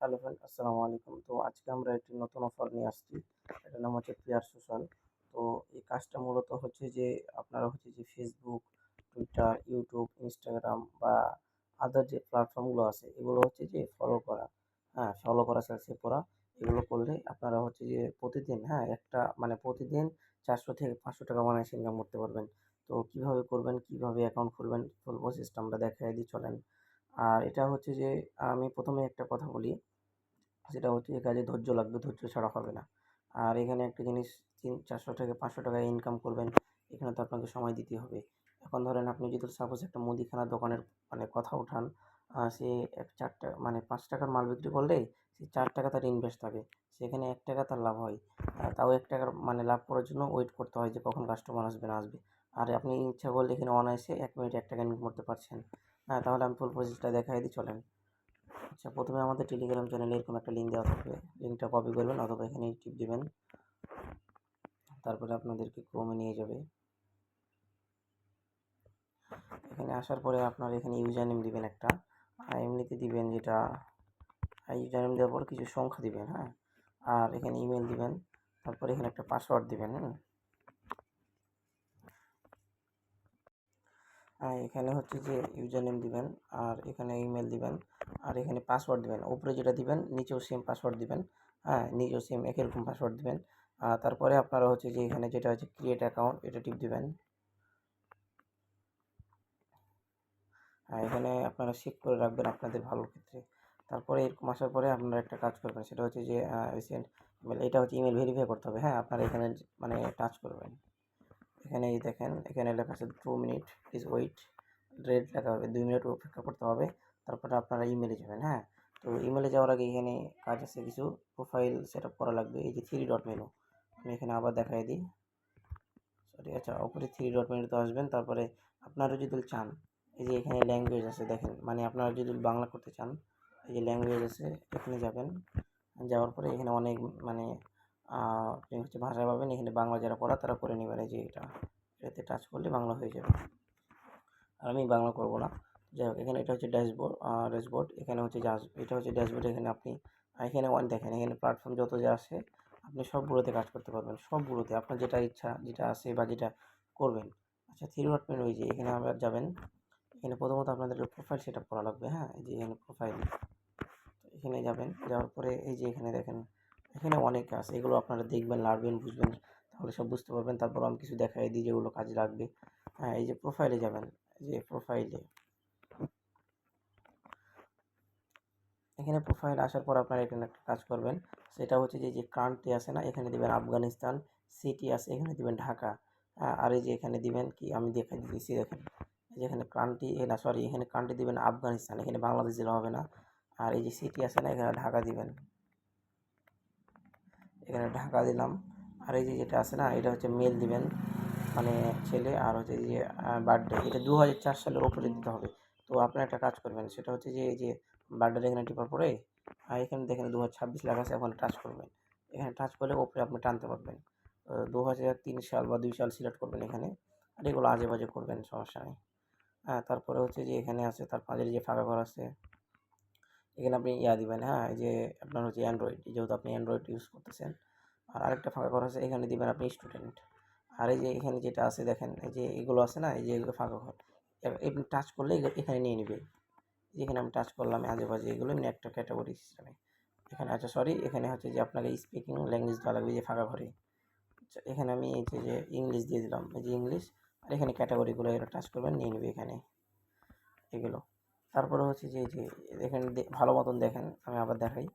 Hello friend, আসসালামু আলাইকুম। তো আজকে আমরা একটি নতুন অফার নিয়ে আসছি। এটার নাম হচ্ছে পিয়ার সোশ্যাল। তো এই কাজটা মূলত হচ্ছে যে আপনারা হচ্ছে যে ফেসবুক, টুইটার, ইউটিউব, ইনস্টাগ্রাম বা আদার যে প্ল্যাটফর্মগুলো আছে এগুলো হচ্ছে যে ফলো করা। হ্যাঁ, ফলো করা, সাবস্ক্রাইব করা। এগুলো করলে আপনারা হচ্ছে যে প্রতিদিন, হ্যাঁ, একটা মানে প্রতিদিন 400 থেকে 500 টাকা অনায়াসে ইনকাম করতে পারবেন। তো কিভাবে করবেন, কিভাবে অ্যাকাউন্ট খুলবেন, ফুল প্রসেসটা আমরা দেখাই দিই, চলেন। আর এটা হচ্ছে যে আমি প্রথমে একটা কথা বলি, সেটা হচ্ছে এই কাজে ধৈর্য লাগবে, ধৈর্য ছাড়া হবে না। আর এখানে একটা জিনিস, 400 থেকে 500 টাকা ইনকাম করবেন, এখানে তো আপনাকে সময় দিতে হবে। এখন ধরেন আপনি যদি সাপোজ একটা মুদিখানা দোকানের মানে কথা উঠান, সে 5 টাকার মাল বিক্রি করলে সে 4 টাকা তার ইনভেস্ট থাকে, সেখানে 1 টাকা তার লাভ হয়। তাও 1 টাকার মানে লাভ করার জন্য ওয়েট করতে হয় যে কখন কাস্টমার আসবে না আসবে। আর আপনি ইচ্ছা করলে এখানে অনায়াসে 1 মিনিটে 1 টাকা ইনকাম করতে পারছেন। হ্যাঁ, তাহলে আমি ফুল প্রসেসটা দেখাই দিই, চলেন। আচ্ছা, প্রথমে আমাদের টেলিগ্রাম চ্যানেলে এরকম একটা লিঙ্ক দেওয়া থাকবে। লিঙ্কটা কপি করবেন অথবা এখানে টিপ দিবেন। তারপরে আপনাদেরকে ক্রোমে নিয়ে যাবে। এখানে আসার পরে আপনার এখানে ইউজার নেম দিবেন একটা, আর এমনিতে দিবেন যেটা, ইউজার নেম দেওয়ার পর কিছু সংখ্যা দিবেন, হ্যাঁ। আর এখানে ইমেল দিবেন, তারপরে এখানে একটা পাসওয়ার্ড দিবেন, হ্যাঁ। এখানে হচ্ছে যে ইউজার নেম দিবেন, আর এখানে ইমেল দিবেন, আর এখানে পাসওয়ার্ড দিবেন। উপরে যেটা দিবেন নিচেও সেম পাসওয়ার্ড দিবেন। হ্যাঁ, নিচেও সেম একই রকম পাসওয়ার্ড দিবেন। তারপরে আপনারা হচ্ছে যে এখানে যেটা হচ্ছে ক্রিয়েট অ্যাকাউন্ট, এটা টিপ দিবেন। এখানে আপনারা সেভ করে রাখবেন আপনাদের ভালোর ক্ষেত্রে। তারপরে এরকম আসার পরে আপনারা একটা কাজ করবেন, সেটা হচ্ছে যে রিসেন্ট ইমেল, এটা হচ্ছে ইমেল ভেরিফাই করতে হবে। হ্যাঁ, আপনারা এখানে মানে টাচ করবেন। এখানে এই দেখেন, এখানে লেখা আছে 2 মিনিট প্লিজ ওয়েট, রেড লেখা হবে, 2 মিনিট অপেক্ষা করতে হবে। তারপরে আপনারা ইমেলে যাবেন। হ্যাঁ, তো ইমেলে যাওয়ার আগে এখানে কাজ আছে কিছু, প্রোফাইল সেট আপ করা লাগবে। এই যে 3 ডট মেনু, আমি এখানে আবার দেখাই দিই, সরি। আচ্ছা, উপরে 3 ডট মেনুতে আসবেন। তারপরে আপনারা যদি চান, এই যে এখানে ল্যাঙ্গুয়েজ আছে দেখেন, মানে আপনারা যদি বাংলা করতে চান, এই যে ল্যাঙ্গুয়েজ আছে, এখানে যাবেন। যাওয়ার পরে এখানে অনেক মানে আপনি হচ্ছে ভাষা পাবেন। এখানে বাংলা যারা পড়া তারা করে নেবেন। এই যে এটাতে টাচ করলে বাংলা হয়ে যাবে। আর আমি বাংলা করব না। যাই হোক, এখানে এটা হচ্ছে ড্যাশবোর্ড। ড্যাশবোর্ড এখানে হচ্ছে এটা হচ্ছে ড্যাশবোর্ড। এখানে আপনি এখানে দেখেন, এখানে প্ল্যাটফর্ম যত যা আসে আপনি সবগুলোতে কাজ করতে পারবেন, সবগুলোতে আপনার যেটা ইচ্ছা, যেটা আছে বা যেটা করবেন। আচ্ছা, থ্রি ডট মেনু, এই যে এখানে আবার যাবেন। এখানে প্রথমত আপনাদের প্রোফাইল সেট আপ করা লাগবে। হ্যাঁ, এই যে এখানে প্রোফাইল, এখানে যাবেন। যাওয়ার পরে এই যে এখানে দেখেন, এখানে অনেক আছে, এগুলো আপনারা দেখবেন, লাড়বেন, বুঝবেন, তাহলে সব বুঝতে পারবেন। তারপর আমি কিছু দেখাই দিই যেগুলো কাজে লাগবে। হ্যাঁ, এই যে প্রোফাইলে যাবেন। এই যে প্রোফাইলে, এখানে প্রোফাইল আসার পর আপনারা এখানে একটা কাজ করবেন, সেটা হচ্ছে যে কান্ট্রি আছে না, এখানে দিবেন আফগানিস্তান। সিটি আছে, এখানে দিবেন ঢাকা। আর এই যে এখানে দিবেন কি, আমি দেখাই দিতেছি দেখেন, এই যে এখানে কান্ট্রি, না সরি, এখানে কান্ট্রি দিবেন আফগানিস্তান, এখানে বাংলাদেশ দিলে হবে না। আর এই যে সিটি আছে না, এখানে ঢাকা দিবেন, এখানে ঢাকা দিলাম। আর এই যে যেটা আছে না, এটা হচ্ছে মেল দিবেন, মানে ছেলে। আর হচ্ছে যে বার্থডে, এটা 2004 সালের ওপরে দিতে হবে। তো আপনি একটা কাজ করবেন, সেটা হচ্ছে যে এই যে বার্থডে এখানে টিপার পরে, আর এখানে দেখেন 2026 লেখা আছে, ওখানে টাচ করবেন। এখানে টাচ করলে ওপরে আপনি টানতে পারবেন। 2003 সাল বা 2 সাল সিলেক্ট করবেন এখানে। আর এগুলো আজে বাজে করবেন, সমস্যা নেই। হ্যাঁ, তারপরে হচ্ছে যে এখানে আছে, তার পাশের যে ফাঁকা ঘর আছে, এখানে আপনি দিবেন। হ্যাঁ, এই যে আপনার হচ্ছে অ্যান্ড্রয়েড, যেহেতু আপনি অ্যান্ড্রয়েড ইউজ করতেছেন। আর আরেকটা ফাঁকা ঘর আছে, এখানে দিবেন আপনি স্টুডেন্ট। আর এই যে এখানে যেটা আছে দেখেন, এই যে এগুলো আছে না, এই যে এগুলো ফাঁকা ঘর, এমনি টাচ করলে এখানে নিয়ে নেবে। যেখানে আমি টাচ করলাম আজে বাজে, এগুলো এমনি একটা ক্যাটাগরি সিস্টেমে এখানে। আচ্ছা সরি, এখানে হচ্ছে যে আপনাকে স্পিকিং ল্যাঙ্গুয়েজ দেওয়া লাগবে, যে ফাঁকা ঘরে। আচ্ছা, এখানে আমি এই যে ইংলিশ দিয়ে দিলাম, এই যে ইংলিশ। আর এখানে ক্যাটাগরিগুলো এরা টাচ করবেন, নিয়ে নেবে এখানে এগুলো। তারপরে হচ্ছে যে এই যে এখানে ভালো মতন দেখেন, আমি আবার দেখাই।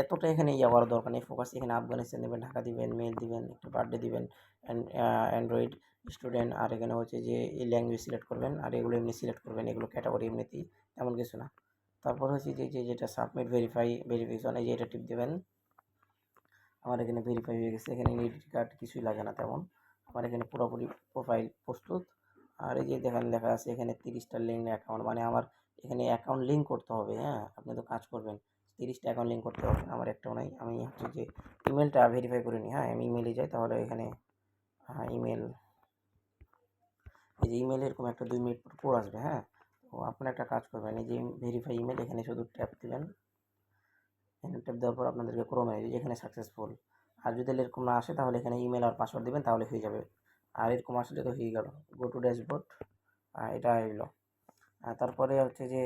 এতটা এখানে করার দরকার নেই, ফোকাস এখানে আফগানিস্তান দিবেন, ঢাকা দিবেন, মেল দিবেন, একটু বার্থডে দিবেন, অ্যান্ড্রয়েড স্টুডেন্ট। আর এখানে হচ্ছে যে এই ল্যাঙ্গুয়েজ সিলেক্ট করবেন, আর এগুলো এমনি সিলেক্ট করবেন, এগুলো ক্যাটাগরি এমনিতেই, তেমন কিছু না। তারপর হচ্ছে যেটা সাবমিট ভেরিফিকেশন, এই যে এটা টিপ দেবেন। আমার এখানে ভেরিফাই হয়ে গেছে, এখানে আইডেন্টি কার্ড কিছুই লাগে না তেমন। আমার এখানে পুরোপুরি প্রোফাইল প্রস্তুত। আর এই যে দেখেন লেখা আছে এখানে 30টা লিঙ্ক অ্যাকাউন্ট, মানে আমার এখানে অ্যাকাউন্ট লিঙ্ক করতে হবে। হ্যাঁ, আপনি তো কাজ করবেন, 30টা অ্যাকাউন্ট লিঙ্ক করতে হবে, আমার একটাও নাই। আমি হচ্ছে যে ইমেলটা ভেরিফাই করে নিই। হ্যাঁ, আমি ইমেলে যাই, তাহলে এখানে ইমেল, এই যে ইমেলে এরকম একটা 2 মিনিট পর আসবে। হ্যাঁ, তো আপনি একটা কাজ করবেন, এই যে ভেরিফাই ইমেল, এখানে শুধু ট্যাপ দিবেন। এখানে ট্যাপ দেওয়ার পর আপনাদেরকে ক্রোমে এখানে সাকসেসফুল। আর যদি এরকম না আসে তাহলে এখানে ইমেল আর পাসওয়ার্ড দেবেন, তাহলে হয়ে যাবে। আর এরকম আসলে তো হয়ে গেল। গো টু ড্যাশবোর্ড, এটা এলো। তারপরে হচ্ছে যে,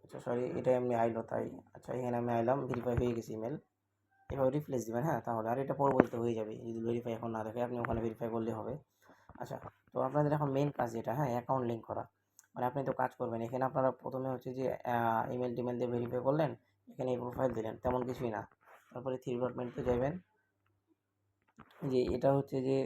আচ্ছা সরি, এটা এমনি আইলো তাই। আচ্ছা এখানে আমি আইলাম, ভেরিফাই হয়ে গেছে ইমেল। এভাবে রিপ্লেস দিবেন, হ্যাঁ তাহলে। আর এটা পরবর্তীতে হয়ে যাবে, যদি ভেরিফাই এখন না দেখে আপনি ওখানে ভেরিফাই করলে হবে। আচ্ছা, তো আপনাদের এখন মেন কাজ যেটা, হ্যাঁ অ্যাকাউন্ট লিঙ্ক করা। মানে আপনি তো কাজ করবেন এখানে, আপনারা প্রথমে হচ্ছে যে ইমেল টিমেল দিয়ে ভেরিফাই করলেন, এখানে এই প্রোফাইল দিলেন, তেমন কিছুই না। তারপরে থ্রি ডট মেনুতে যাবেন, যে এটা হচ্ছে যে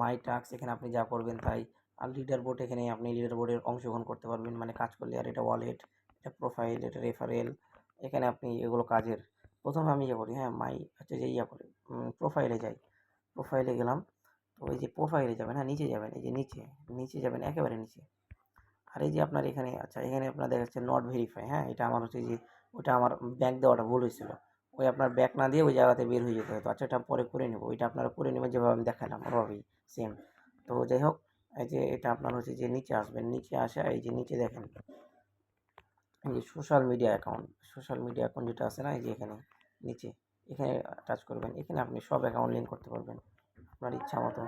মাই টাস্ক, এখানে আপনি যা করবেন তাই। আর লিডার বোর্ড, এখানে আপনি লিডার বোর্ডের অংশগ্রহণ করতে পারবেন, মানে কাজ করলে। আর এটা ওয়ালেট, এটা প্রোফাইল, এটা রেফারেল, এখানে আপনি এগুলো কাজের। প্রথমে আমি ইয়ে করি, হ্যাঁ মাই হচ্ছে যে ইয়ে করি, প্রোফাইলে যাই। প্রোফাইলে গেলাম, তো এই যে প্রোফাইলে যাবেন, হ্যাঁ নিচে যাবেন, এই যে নিচে নিচে যাবেন, একেবারে নিচে। আর এই যে আপনার এখানে, আচ্ছা এখানে আপনার দেখা যাচ্ছে নট ভেরিফাই, হ্যাঁ এটা আমার হচ্ছে যে, ওটা আমার ব্যাক দেওয়াটা ভুল হয়েছিল। ওই আপনার ব্যাক না দিয়ে ওই জায়গাতে বের হয়ে যেতে হতো। আচ্ছা এটা পরে করে নেবো, ওইটা আপনারা করে নেবেন যেভাবে আমি দেখালাম ওভাবেই সেম। তো যাই হোক, এই যে এটা আপনার হচ্ছে যে নিচে আসবেন, নিচে আসা এই যে নিচে দেখেন, এই যে social media account, social media account যেটা আছে না, এই যে এখানে নিচে, এখানে টাচ করবেন। এখানে আপনি সব অ্যাকাউন্ট লিঙ্ক করতে পারবেন আপনার ইচ্ছা মতো।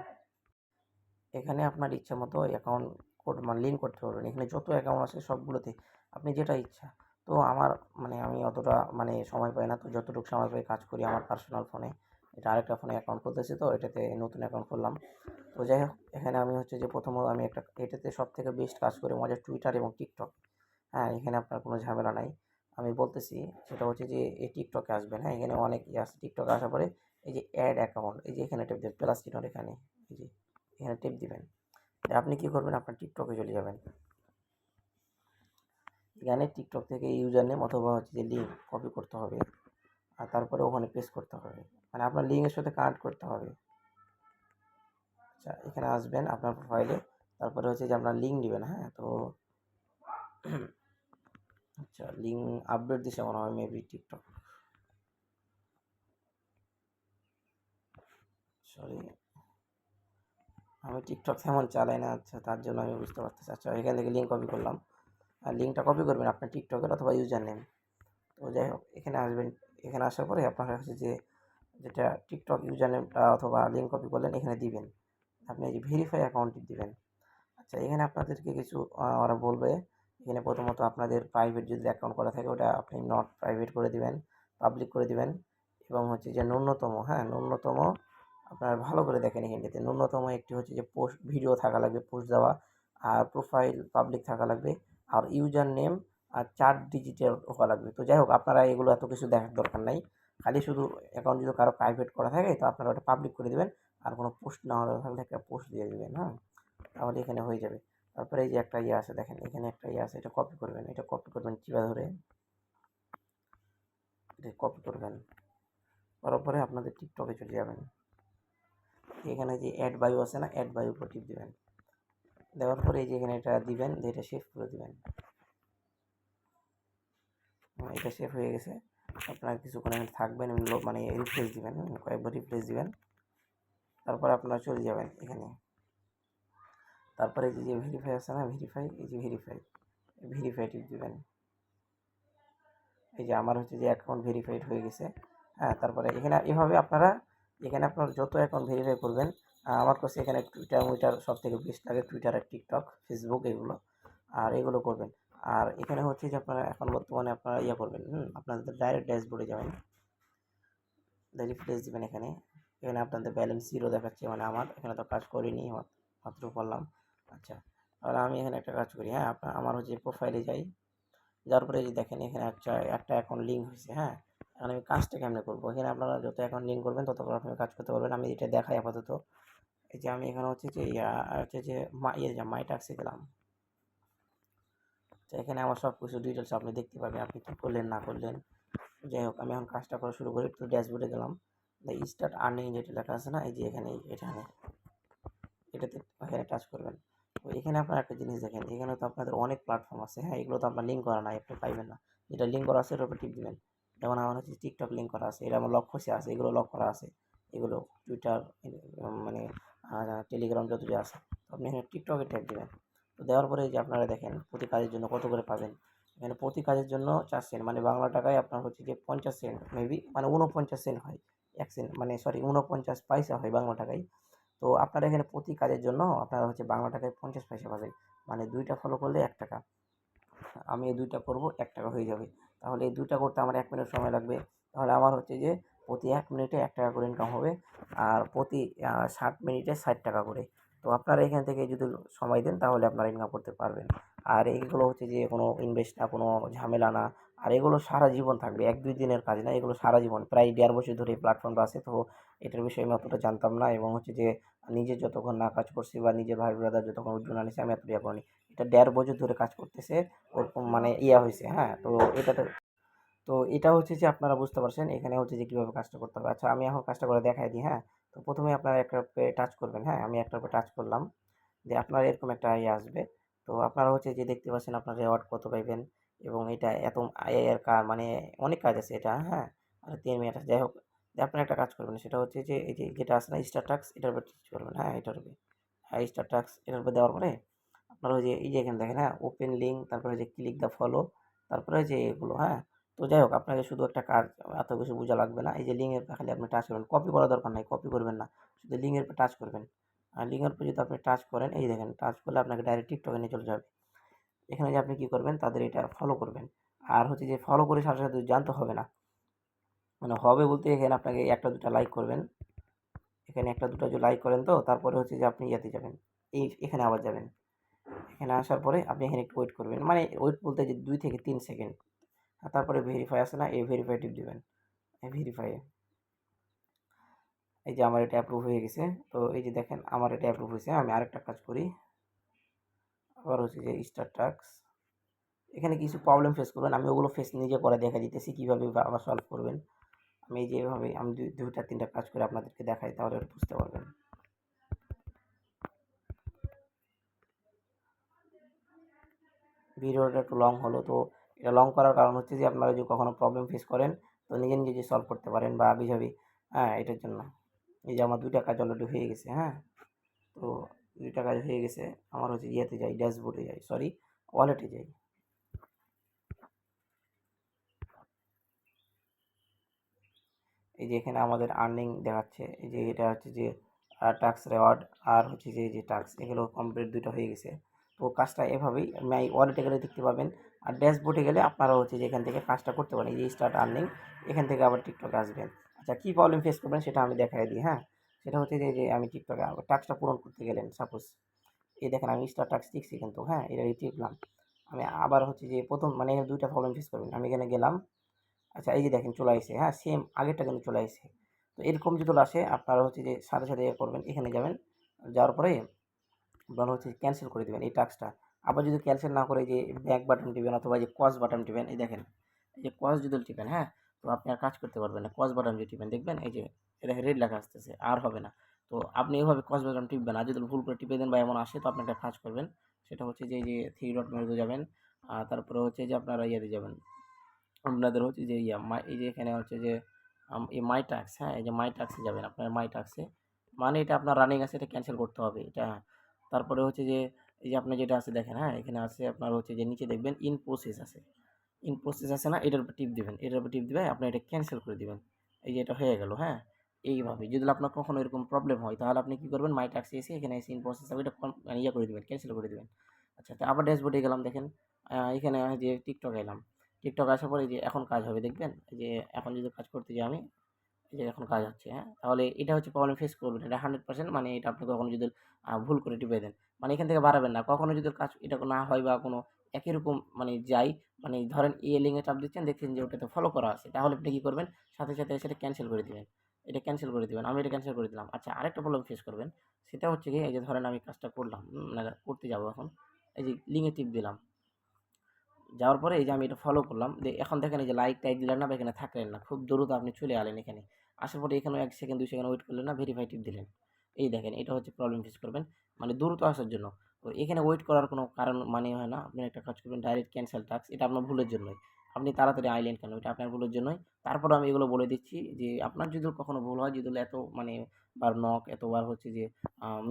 এখানে আপনার ইচ্ছা মতো অ্যাকাউন্ট মানে লিঙ্ক করতে পারবেন। এখানে যত অ্যাকাউন্ট আছে সবগুলোতে আপনি যেটা ইচ্ছা। তো আমার মানে আমি অতটা মানে সময় পাই না, তো যতটুকু সময় পাই কাজ করি আমার পার্সোনাল ফোনে। এটা আরেকটা ফোনে অ্যাকাউন্ট খুলতেছি, তো এটাতে নতুন অ্যাকাউন্ট খুললাম। তো যাই হোক, এখানে আমি হচ্ছে যে প্রথমত আমি একটা, এটাতে সবথেকে বেস্ট কাজ করে মজার টুইটার এবং টিকটক। হ্যাঁ এখানে আপনার কোনো ঝামেলা নাই। আমি বলতেছি সেটা হচ্ছে যে এই টিকটকে আসবেন, হ্যাঁ এখানে অনেক ইয়ে আছে। টিকটকে আসার পরে এই যে অ্যাড অ্যাকাউন্ট, এই যে এখানে টেপ দেবেন, প্লাস চিহ্ন এখানে, এই যে এখানে টেপ দিবেন। আপনি কি করবেন, আপনার টিকটকে চলে যাবেন। এখানে টিকটক থেকে ইউজার নেম অথবা হচ্ছে যে লিঙ্ক কপি করতে হবে, আর তারপরে ওখানে পেস্ট করতে হবে, মানে আপনার লিঙ্কের সাথে কানেক্ট করতে হবে। আচ্ছা এখানে আসবেন আপনার প্রোফাইলে, তারপরে হচ্ছে যে আপনার লিঙ্ক দিবেন, হ্যাঁ তো আচ্ছা লিঙ্ক আপডেট দিছে মনে হয় মেবি টিকটক, সরি আমি টিকটক তেমন চালাই না, আচ্ছা তার জন্য আমি বুঝতে পারতেছি। আচ্ছা এখান থেকে লিঙ্ক কপি করলাম, আর লিঙ্কটা কপি করবেন আপনার টিকটকের অথবা ইউজার নেম। তো যাই হোক, এখানে আসবেন, এখানে আসার পরে আপনার কাছে যে যেটা টিকটক ইউজার নেমটা অথবা লিঙ্ক কপি করলেন এখানে দিবেন। আপনি এই যে ভেরিফাই অ্যাকাউন্টটি দিবেন। আচ্ছা এখানে আপনাদেরকে কিছু ওরা বলবে। এখানে প্রথমত আপনাদের প্রাইভেট যদি অ্যাকাউন্ট করা থাকে ওটা আপনি নট প্রাইভেট করে দিবেন, পাবলিক করে দিবেন। এবং হচ্ছে যে ন্যূনতম, হ্যাঁ ন্যূনতম আপনার ভালো করে দেখেন, এখানটাতে ন্যূনতম একটি হচ্ছে যে পোস্ট ভিডিও থাকা লাগবে, পোস্ট দেওয়া। আর প্রোফাইল পাবলিক থাকা লাগবে। আর ইউজার নেম আর 4 ডিজিটের হওয়া লাগবে। তো যাই হোক, আপনারা এগুলো এত কিছু দেখার দরকার নাই। খালি শুধু অ্যাকাউন্ট যদি কারো প্রাইভেট করা থাকে তো আপনারা ওটা পাবলিক করে দিবেন। আর কোনো পোস্ট না হলে থাকলে একটা পোস্ট দিয়ে দিবেন, হ্যাঁ তাহলে এখানে হয়ে যাবে। তারপরে এই যে একটা ইয়ে আছে দেখেন, এখানে একটা ইয়ে আছে, এটা কপি করবেন, এটা কপি করবেন চিপা ধরে, এটা কপি করবেন। করার পরে আপনাদের টিকটকে চলে যাবেন। এখানে যে অ্যাড বায়ু আছে না, অ্যাড বায়ু উপর টিপ দিবেন। দেওয়ার পরে এই যে এখানে এটা দিবেন, দিয়ে এটা সেভ করে দিবেন। এটা সেভ হয়ে গেছে। আপনার কিছুক্ষণ এখানে থাকবেন, মানে রিফ্রেশ দিবেন, কয়েকবার রিফ্রেশ দিবেন। তারপরে আপনারা চলে যাবেন এখানে। তারপরে এই যে ভেরিফাই আছে না, ভেরিফাই, এই যে ভেরিফাই, ভেরিফাই টিপ দিবেন। এই যে আমার হচ্ছে যে অ্যাকাউন্ট ভেরিফাইড হয়ে গেছে। হ্যাঁ তারপরে এখানে এভাবে আপনারা, এখানে আপনার যত অ্যাকাউন্ট ভেরিফাই করবেন, আমার কাছে এখানে টুইটার মুইটার সব থেকে বেস্ট লাগে, টুইটার আর টিকটক, ফেসবুক এগুলো। আর এগুলো করবেন। আর এখানে হচ্ছে যে আপনারা এখন বর্তমানে আপনারা ইয়ে করবেন, আপনাদের ডাইরেক্ট ড্যাশবোর্ডে যাবেন, রিফ্রেশ দিবেন এখানে। এখানে আপনাদের ব্যালেন্স জিরো দেখাচ্ছে, মানে আমার এখানে তো কাজ করিনি, মাত্র করলাম। আচ্ছা, তাহলে আমি এখানে একটা কাজ করি, হ্যাঁ আপনার আমার হচ্ছে প্রোফাইলে যাই। যাওয়ার পরে যে দেখেন এখানে একটা অ্যাকাউন্ট লিঙ্ক হয়েছে, হ্যাঁ এখন আমি কাজটা কেমনে করবো, এখানে আপনারা যত অ্যাকাউন্ট লিঙ্ক করবেন তত করে আপনি কাজ করতে পারবেন। আমি এটা দেখাই আপাতত। এই যে আমি এখানে হচ্ছে যে হচ্ছে যে মাই টাস্কে গেলাম। তো এখানে আমার সব কিছু ডিটেলস আপনি দেখতে পাবেন, আপনি কী করলেন না করলেন। যাই হোক, আমি এখন কাজটা করা শুরু করি। তো ড্যাশবোর্ডে গেলাম, স্টার্ট আর্নিং যেটা লেখা আছে না, এই যে এখানে, এখানে এটাতে এখানে টাচ করবেন। তো এখানে আপনার একটা জিনিস দেখেন, এখানে তো আপনাদের অনেক প্ল্যাটফর্ম আছে, হ্যাঁ এগুলো তো আপনার লিঙ্ক করা নাই, আপনি পাইবেন না। যেটা লিঙ্ক করা আছে এটার উপর টিপ দিবেন। যেমন আমার হচ্ছে টিকটক লিঙ্ক করা আছে, এটা আমার লক খুশি আছে, এগুলো লক করা আছে। এগুলো টুইটার, মানে টেলিগ্রাম যত যা আছে, তো আপনি এখানে টিকটকে ট্যাপ দিবেন। তো দেওয়ার পরে যে আপনারা দেখেন প্রতি কাজের জন্য কত করে পাবেন। এখানে প্রতি কাজের জন্য 4 সেন্ট, মানে বাংলা টাকায় আপনার হচ্ছে যে 50 সেন্ট মেবি, মানে 49 সেন্ট হয়। 1 সেন্ট মানে সরি 49 পয়সা হয় বাংলা টাকায়। তো আপনারা এখানে প্রতি কাজের জন্য আপনারা হচ্ছে বাংলা টাকায় 50 পয়সা পাবেন। মানে 2টা ফলো করলে 1 টাকা। আমি এই 2টা করব, 1 টাকা হয়ে যাবে। তাহলে এই 2টা করতে আমার 1 মিনিট সময় লাগবে। তাহলে আমার হচ্ছে যে প্রতি 1 মিনিটে 1 টাকা করে ইনকাম হবে। আর প্রতি 60 মিনিটে 60 টাকা করে। তো আপনারা এখান থেকে যদি সময় দেন তাহলে আপনারা ইনকাম করতে পারবেন। আর এইগুলো হচ্ছে যে কোনো ইনভেস্ট না, কোনো ঝামেলা না। আর এগুলো সারা জীবন থাকবে। 1-2 দিনের কাজ না, এগুলো সারা জীবন। প্রায় 1.5 বছর ধরে এই প্ল্যাটফর্মটা আছে। তো এটার বিষয়ে আমি অতটা জানতাম না, এবং হচ্ছে যে নিজে যতক্ষণ না কাজ করছি বা নিজের ভাই ব্রাদার যতক্ষণ উদ্যোগ না নিছে আমি এত ইয়া করিনি। এটা 1.5 বছর ধরে কাজ করতেছে। ওরকম মানে ইয়া হয়েছে, হ্যাঁ? তো এটাতে তো এটা হচ্ছে যে আপনারা বুঝতে পারছেন এখানে হচ্ছে যে কীভাবে কাজটা করতে হবে। আচ্ছা আমি এখন কাজটা করে দেখাই দিই, হ্যাঁ? তো ১ম এ আপনারা একটার উপরে টাচ করবেন, হ্যাঁ? আমি একটার উপরে টাচ করলাম। দিয়ে আপনার এরকম একটা ইয়ে আসবে। তো আপনারা হচ্ছে যে দেখতে পাচ্ছেন আপনার রেওয়ার্ড কত পাইবেন, এবং এটা এত এর মানে অনেক কাজ আছে এটা, হ্যাঁ? আর 3 মিনিট আছে। যাই হোক, আপনারা একটা কাজ করবেন, সেটা হচ্ছে যে এই যে যেটা আছে না স্টার টাস্ক, এটার উপর টাচ করবেন, হ্যাঁ? এটার উপরে। হ্যাঁ, স্টার টাস্ক এটার উপর দেওয়ার পরে আপনারা ওই যে এই যে এখানে দেখেন, হ্যাঁ? ওপেন লিঙ্ক, তারপরে যে ক্লিক দ্য ফলো, তারপরে যে এগুলো, হ্যাঁ? তো যাই হোক, আপনাকে শুধু একটা কাজ, এত কিছু বোঝা লাগবে না। এই যে লিঙ্কের খালি আপনি টাচ করবেন। কপি করার দরকার নাই, কপি করবেন না। শুধু লিঙ্কের উপর টাচ করবেন। আর লিঙ্কের উপর যদি আপনি টাচ করেন, এই দেখেন টাচ করলে আপনাকে ডাইরেক্ট টিকটকে নিয়ে চলে যাবে। এখানে যে আপনি কি করবেন, তাদের এটা ফলো করবেন। আর হচ্ছে যে ফলো করে সাথে, সাথে জানতে হবে না। মানে হবে বলতে এখানে আপনাকে 1টা 2টা লাইক করবেন। এখানে 1টা 2টা যদি লাইক করেন, তো তারপরে হচ্ছে যে আপনি ইয়াতে যাবেন। এখানে আবার যাবেন। এখানে আসার পরে আপনি এখানে একটু ওয়েট করবেন। মানে ওয়েট বলতে যে 2 থেকে 3 সেকেন্ড। আর তারপরে ভেরিফাই আছে না? এই ভেরিফাই টিপ দিবেন। এই ভেরিফাই এ এই যে আমার এটা অ্যাপ্রুভ হয়ে গেছে। তো এই যে দেখেন আমার এটা অ্যাপ্রুভ হয়েছে। আমি আরেকটা কাজ করি। আবার হচ্ছে যে স্টার টাস্ক। এখানে কিছু প্রবলেম ফেস করবেন। আমি ওগুলো নিজে করে দেখাই দিতেছি কিভাবে আবার সলভ করবেন। আমি এই যে এভাবে আমি 2টা 3টা কাজ করে আপনাদেরকে দেখাই, তাহলে বুঝতে পারবেন। ভিডিওটা একটু লং হলো। তো এটা লং করার কারণ হচ্ছে যে আপনারা যদি কখনো প্রবলেম ফেস করেন, তো নিজে, নিজে যে সলভ করতে পারেন বা হাবিজাবি, হ্যাঁ? এটার জন্য। এই যে আমার 2টা কাজ অলরেডি হয়ে গেছে, হ্যাঁ? তো 2টা কাজ হয়ে গেছে। আমার হচ্ছে ইয়েতে যাই, ড্যাশবোর্ডে যাই, সরি ওয়ালেটে যাই। এই যে এখানে আমাদের আর্নিং দেখাচ্ছে। এই যে এটা হচ্ছে যে টাস্ক রেওয়ার্ড, আর হচ্ছে যে এই যে টাস্ক, এগুলো কমপ্লিট 2টা হয়ে গেছে। তো কাজটা এভাবেই মাই ওয়ালেটে গেলে দেখতে পাবেন। আর ড্যাশবোর্ডে গেলে আপনারা হচ্ছে যে এখান থেকে কাজটা করতে পারেন। এই যে স্টার্ট আর্নিং, এখান থেকে আবার টিকটকে আসবেন। আচ্ছা কী প্রবলেম ফেস করবেন সেটা আমি দেখাই দিই, হ্যাঁ? সেটা হচ্ছে যে আমি টিকটকে টাস্কটা পূরণ করতে গেলেন সাপোজ, এই দেখেন আমি স্টার টাস্ক টিকছি কিন্তু, হ্যাঁ? এটা টিপলাম। আমি আবার হচ্ছে যে ১ম মানে 2টা প্রবলেম ফেস করবেন। আমি এখানে গেলাম। আচ্ছা এই যে দেখেন চলে আইছে, হ্যাঁ? সেম আগেরটা কিন্তু চলে আইছে। তো এরকম যদি আসে আপনারা হচ্ছে যে সাথে, সাথে ইয়ে করবেন, এখানে যাবেন। যাওয়ার পরে আপনারা হচ্ছে ক্যানসেল করে দিবেন এই টাস্কটা। আবার যদি ক্যানসেল না করে যে ব্যাক বাটন টিপেন অথবা যে পজ বাটন টিপেন, এই দেখেন এই যে পজ যদি টিপেন, হ্যাঁ? তো আপনি আর কাজ করতে পারবেন না। পজ বাটন যদি টিপেন দেখবেন এই যে এটা রেড লেখা আসতেছে, আর হবে না। তো আপনি এভাবে পজ বাটন টিপবেন। আর যদি ভুল করে টিপে দেন বা এমন আসে, তো আপনি একটা কাজ করবেন। সেটা হচ্ছে যে এই যে 3 ডট মেনুতে যাবেন। তারপরে হচ্ছে যে আপনারা ইয়েতে যাবেন। আপনাদের হচ্ছে যে এই যে এখানে হচ্ছে যে এই মাই টাস্ক, হ্যাঁ? এই যে মাই টাস্কে যাবেন। আপনার মাই টাস্কে মানে এটা আপনার রানিং আছে, এটা ক্যানসেল করতে হবে এটা। তারপরে হচ্ছে যে এই যে আপনার যেটা আছে দেখেন, হ্যাঁ? এখানে আছে আপনার হচ্ছে যে নিচে দেখবেন ইন প্রসেস আছে। ইন প্রসেস আছে না? এটার উপর টিপ দিবেন। এটার উপর টিপ দিবে আপনি এটা ক্যানসেল করে দিবেন। এই যে এটা হয়ে গেল, হ্যাঁ? এইভাবে যদি আপনার কখনো এরকম প্রবলেম হয়, তাহলে আপনি কি করবেন, মাই টাস্কে এসে এখানে এসে ইন প্রসেস হবে, এটা মানে ইয়ে করে দিবেন, ক্যানসেল করে দিবেন। আচ্ছা তো আবার ড্যাশবোর্ডে গেলাম দেখেন, এখানে যে টিকটক এলাম। টিকটক আসার পরে এই যে এখন কাজ হবে দেখবেন। এই যে এখন যদি কাজ করতে যাই আমি, এই যে এখন কাজ হচ্ছে, হ্যাঁ? তাহলে এটা হচ্ছে প্রবলেম ফেস করবেন। এটা 100% মানে এটা আপনি কখনো যদি ভুল করে টিপে দেন। মানে এখান থেকে বাড়াবেন না। কখনো যদি কাজ এটা না হয় বা কোনো একই রকম মানে যাই, মানে ধরেন এই লিঙ্কে চাপ দিচ্ছেন, দেখছেন যে ওটাতে ফলো করা আছে। তাহলে আপনি কি করবেন? সাথে, সাথে সেটা ক্যানসেল করে দিবেন। এটা ক্যানসেল করে দিবেন। আমি এটা ক্যানসেল করে দিলাম। আচ্ছা আরেকটা প্রবলেম ফেস করবেন। সেটা হচ্ছে গিয়ে এই যে ধরেন আমি কাজটা করলাম, মানে করতে যাবো এখন। এই যে লিঙ্কে টিপ দিলাম। যাওয়ার পরে এই যে আমি এটা ফলো করলাম। এখন দেখেন এই যে লাইক টাইক দিলেন না বা এখানে থাকলেন না। খুব দ্রুত আপনি চলে এলেন এখানে। আসার পরে এখানেও ১ সেকেন্ড ২ সেকেন্ড ওয়েট করলেন না, ভেরিফাই টিপ দিলেন। এই দেখেন এটা হচ্ছে প্রবলেম ফেস করবেন। মানে দ্রুত আসার জন্য। তো এখানে ওয়েট করার কোনো কারণ মানে হয় না। আপনি একটা কাজ করবেন, ডাইরেক্ট ক্যানসেল টাস্ক। এটা আপনার ভুলের জন্যই। আপনি তাড়াতাড়ি আইলেন কেন? এটা আপনার ভুলের জন্যই। তারপরেও আমি এগুলো বলে দিচ্ছি যে আপনার যদি কখনো ভুল হয়, যদি এত মানে বার নক এতবার হচ্ছে যে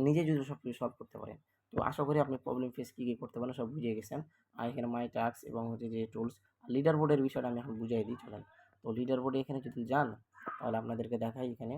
নিজে যদি সবকিছু সলভ করতে পারেন। তো আশা করি আপনি প্রবলেম ফেস কী করতে পারেন সব বুঝে গেছেন। আর এখানে মাই টাস্ক এবং হচ্ছে যে টুলস, লিডার বোর্ডের বিষয়টা আমি এখন বুঝাই দিই চলেন। তো লিডার বোর্ডে এখানে যদি যান তাহলে আপনাদেরকে দেখাই এখানে,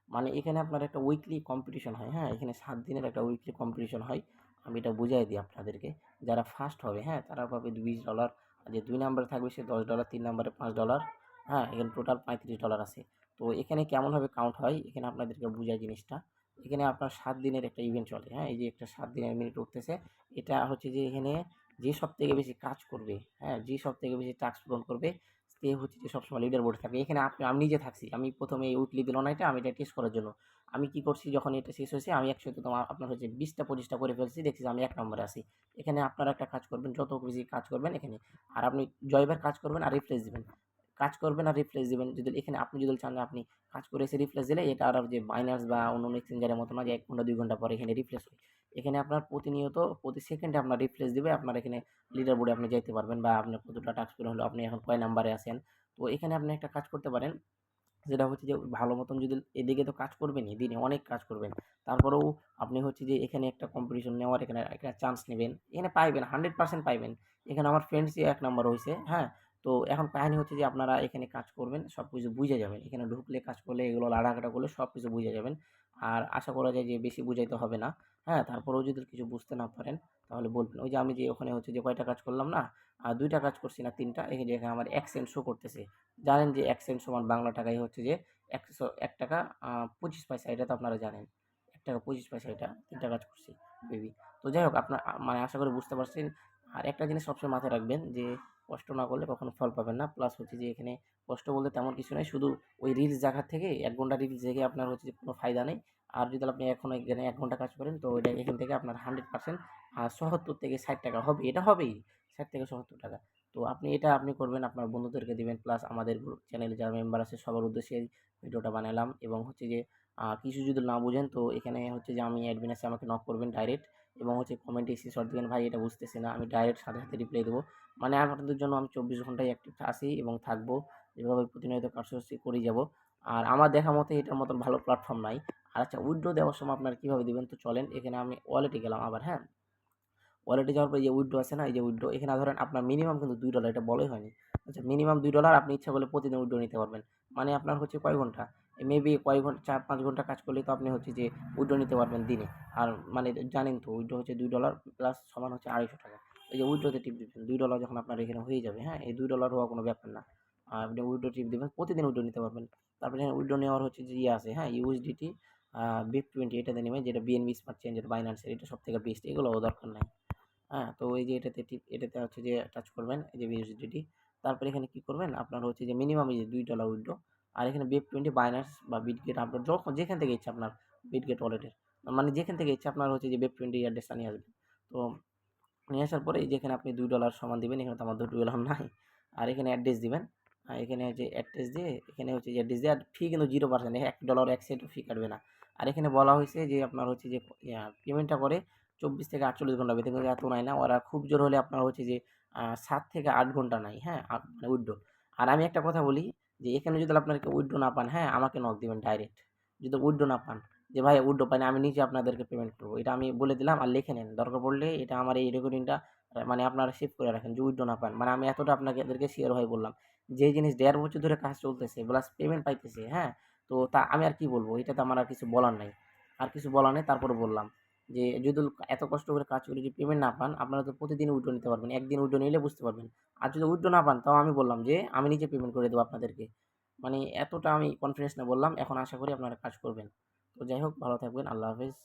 মানে এখানে আপনার একটা উইকলি কম্পিটিশন হয়, হ্যাঁ, এখানে 7 দিনের একটা উইকলি কম্পিটিশন হয়। আমি এটা বুঝাই দিই আপনাদেরকে। যারা ফার্স্ট হবে, হ্যাঁ, তারা পাবে $20, আর যে 2 নাম্বারে থাকবে সে $10, 3 নাম্বারে $5, হ্যাঁ, এখানে টোটাল $35 আছে। তো এখানে কেমনভাবে কাউন্ট হয় এখানে আপনাদেরকে বুঝাই জিনিসটা। এখানে আপনার 7 দিনের একটা ইভেন্ট চলে, হ্যাঁ, এই যে একটা 7 দিনের মিনিট উঠতেছে। এটা হচ্ছে যে এখানে যে সবথেকে বেশি কাজ করবে, হ্যাঁ, যে সবথেকে বেশি টাস্ক পূরণ করবে সে হচ্ছে যে সবসময় লিডার বোর্ডে থাকবে। এখানে আমি নিজে থাকছি। আমি ১ম এই উইকলি দিল না এটা, আমি এটা টেস্ট করার জন্য। আমি কি করছি যখন এটা শেষ হয়েছে আমি একসাথে তোমার আপনার হচ্ছে 20টা 25টা করে ফেলছি, দেখছি যে আমি 1 নম্বরে আছি। এখানে আপনারা একটা কাজ করবেন, যত বেশি কাজ করবেন এখানে, আর আপনি জয়বার কাজ করবেন আর রিফ্রেশ দিবেন। কাজ করবেন আর রিফ্রেশ দিবেন। যদি এখানে আপনি যদি চান যে আপনি কাজ করে এসে রিফ্রেশ দিলে এটা আর যে বাইনান্স বা অন্যান্য এক্সচেঞ্জারের মতো না যে ১ ঘন্টা ২ ঘন্টা পরে এখানে রিফ্রেশ হয়। এখানে আপনার প্রতিনিয়ত প্রতি সেকেন্ডে আপনার রিফ্রেশ দিবে। আপনার এখানে লিডার বোর্ডে আপনি যাইতে পারবেন বা আপনার কতটা টাস্ক পূরণ হলো, আপনি এখন কয় নাম্বারে আছেন। তো এখানে আপনি একটা কাজ করতে পারেন, যেটা হচ্ছে যে ভালো মতন যদি এদিকে তো কাজ করবেনই, দিনে অনেক কাজ করবেন। তারপরেও আপনি হচ্ছে যে এখানে একটা কম্পিটিশন নেওয়ার এখানে একটা চান্স নিবেন। এখানে পাইবেন, 100% পাইবেন। এখানে আমার ফ্রেন্ডসই ১ নাম্বার হইছে, হ্যাঁ? তো এখন কাহিনী হচ্ছে যে আপনারা এখানে কাজ করবেন, সবকিছু বুইঝা যাবেন। এখানে ঢুকলে, কাজ করলে, এগুলো লাড়াকাটা করলে সবকিছু বুইঝা যাবেন। আর আশা করা যায় যে বেশি বুঝাইতে হবে না, হ্যাঁ? তারপরেও যদি কিছু বুঝতে না পারেন তাহলে বলবেন। ওই যে আমি যে ওখানে হচ্ছে যে কয়টা কাজ করলাম না? ২ টা কাজ করছি না ৩ টা? এই যে এখানে আমার অ্যাকসেন্ট শো করতেছে। জানেন যে অ্যাকসেন্ট সমান বাংলা টাকায় হচ্ছে যে ৳১ 25 পয়সা, এটা তো আপনারা জানেন। ৳১.25 এটা ৩ টা কাজ করছি মেবি। তো যাই হোক আপনার মানে আশা করি বুঝতে পারছেন। আর একটা জিনিস সবসময় মাথায় রাখবেন যে কষ্ট না করলে কখনো ফল পাবেন না। প্লাস হচ্ছে যে এখানে কষ্ট বলতে তেমন কিছু নাই। শুধু ওই রিলস দেখার থেকে ১ ঘন্টা রিলস দেখে আপনার হচ্ছে যে কোনো ফায়দা নেই। আর যদি আপনি এখন এখানে ১ ঘন্টা কাজ করেন তো এটা এখান থেকে আপনার 100% ৳৭০ থেকে ৳৬০ হবে। এটা হবেই। ৳৬০ থেকে ৳৭০। তো আপনি করবেন, আপনার বন্ধুদেরকে দিবেন, প্লাস আমাদের গ্রুপ চ্যানেলে যারা মেম্বার আছে সবার উদ্দেশ্যে ভিডিওটা বানালাম। এবং হচ্ছে যে কিছু যদি না বুঝেন তো এখানে হচ্ছে যে আমি অ্যাডমিন আছি, আমাকে নক করবেন ডাইরেক্ট, এবং হচ্ছে কমেন্টে স্ক্রিনশট দিবেন, ভাই এটা বুঝতেছি না, আমি ডাইরেক্ট সাথে সাথে রিপ্লাই দেবো। মানে আপনাদের জন্য আমি ২৪ ঘন্টাই অ্যাক্টিভ আছি এবং থাকবো। এভাবে প্রতিনিয়ত কার্যসূচি করেই যাবো। আর আমার দেখা মতে এটার মতন ভালো প্ল্যাটফর্ম নাই। আর আচ্ছা, উইথড্র দেওয়ার সময় আপনারা কীভাবে দিবেন তো চলেন এখানে আমি ওয়ালেটে গেলাম আবার, হ্যাঁ? ওয়ালেটে যাওয়ার পর এই যে উইথড্র আছে না, এই যে উইথড্র, এখানে ধরেন আপনার মিনিমাম কিন্তু $2, এটা বলাই হয়নি। আচ্ছা, মিনিমাম $2 আপনি ইচ্ছা করলে প্রতিদিন উইথড্র নিতে পারবেন। মানে আপনার হচ্ছে কয় ঘন্টা? মেবি কয় ঘন্টা, ৪-৫ ঘন্টা কাজ করলেই তো আপনি হচ্ছে যে উইথড্র নিতে পারবেন দিনে। আর মানে জানেন তো উইথড্র হচ্ছে $2 প্লাস সমান হচ্ছে ৳২৫০। এই যে উইথড্রতে টিপ দিবেন, $2 যখন আপনার এখানে হয়ে যাবে, হ্যাঁ? এই $2 হওয়া কোনো ব্যাপার না। আপনি উইথড্র টিপ দিবেন, প্রতিদিন উইথড্র নিতে পারবেন। তারপরে এখানে উইথড্র নেওয়ার হচ্ছে যে ইয়ে আছে, হ্যাঁ? USDT BIF20 এটাতে নেবেন, যেটা BNB স্মার্ট চেইন, যেটা বাইন্যান্সের, এটা সবথেকে বেস্ট। এগুলোও দরকার নাই। হ্যাঁ, তো এই যে এটাতে হচ্ছে যে টাচ করবেন, এই যে ইউএসডিটি। তারপরে এখানে কি করবেন? আপনার হচ্ছে যে মিনিমাম এই যে $2 উইথড্র। আর এখানে BEP20 বাইন্যান্স বা বিটগেট, আপনার যখন যেখান থেকে ইচ্ছা আপনার বিটগেট ওয়ালেটের। মানে যেখান থেকে ইচ্ছা আপনার হচ্ছে যে BEP20 অ্যাড্রেসটা নিয়ে আসবেন। তো নিয়ে আসার পরে এই যে এখানে আপনি $2 সমান দিবেন। এখানে তো আমার $2 নাই। আর এখানে অ্যাড্রেস দিবেন। এখানে যে অ্যাড্রেস দিয়ে এখানে হচ্ছে যে অ্যাড্রেস দিয়ে, আর ফি কিন্তু 0%, $1 ১ সেন্টও ফি কাটবে না। আর এখানে বলা হইছে যে আপনার হচ্ছে যে পেমেন্টটা করে ২৪ থেকে ৪৮ ঘন্টার ভিতরে, কিন্তু এত নাই না। ওরা খুব জোর হলে আপনার হচ্ছে যে ৭ থেকে ৮ ঘন্টা নাই, হ্যাঁ? মানে উইথড্র। আর আমি একটা কথা বলি যে এখানে যদি আপনারা কেউ উইথড্র না পান, হ্যাঁ? আমাকে নক দিবেন ডাইরেক্ট। যদি উইথড্র না পান, যে ভাই উইথড্র পাই না, আমি নিজে আপনাদেরকে পেমেন্ট করব। এটা আমি বলে দিলাম, আর লিখে নেন। দরকার পড়লে এটা আমার এই রেকর্ডিংটা মানে আপনারা সেভ করে রাখেন যে উইথড্র না পান। মানে আমি এতটা আপনাদেরকে সিওর হয়ে বললাম। যে জিনিস ১.৫ বছর ধরে কাজ চলতেছে প্লাস পেমেন্ট পাইতেছে, হ্যাঁ? তো তা আমি আর কি বলব? এটাতে আমার আর কিছু বলার নাই। আর কিছু বলার নেই, তারপরে বললাম যে যদি এত কষ্ট করে কাজ করে যদি পেমেন্ট না পান, আপনারা তো প্রতিদিন উইথড্র নিতে পারবেন। একদিন উইথড্র নিলে বুঝতে পারবেন। আর যদি উইথড্র না পান, তাও আমি বললাম যে আমি নিজে পেমেন্ট করে দেবো আপনাদেরকে। মানে এতটা আমি কনফিডেন্স নিয়ে বললাম। এখন আশা করি আপনারা কাজ করবেন। তো যাই হোক, ভালো থাকবেন। আল্লাহ হাফেজ।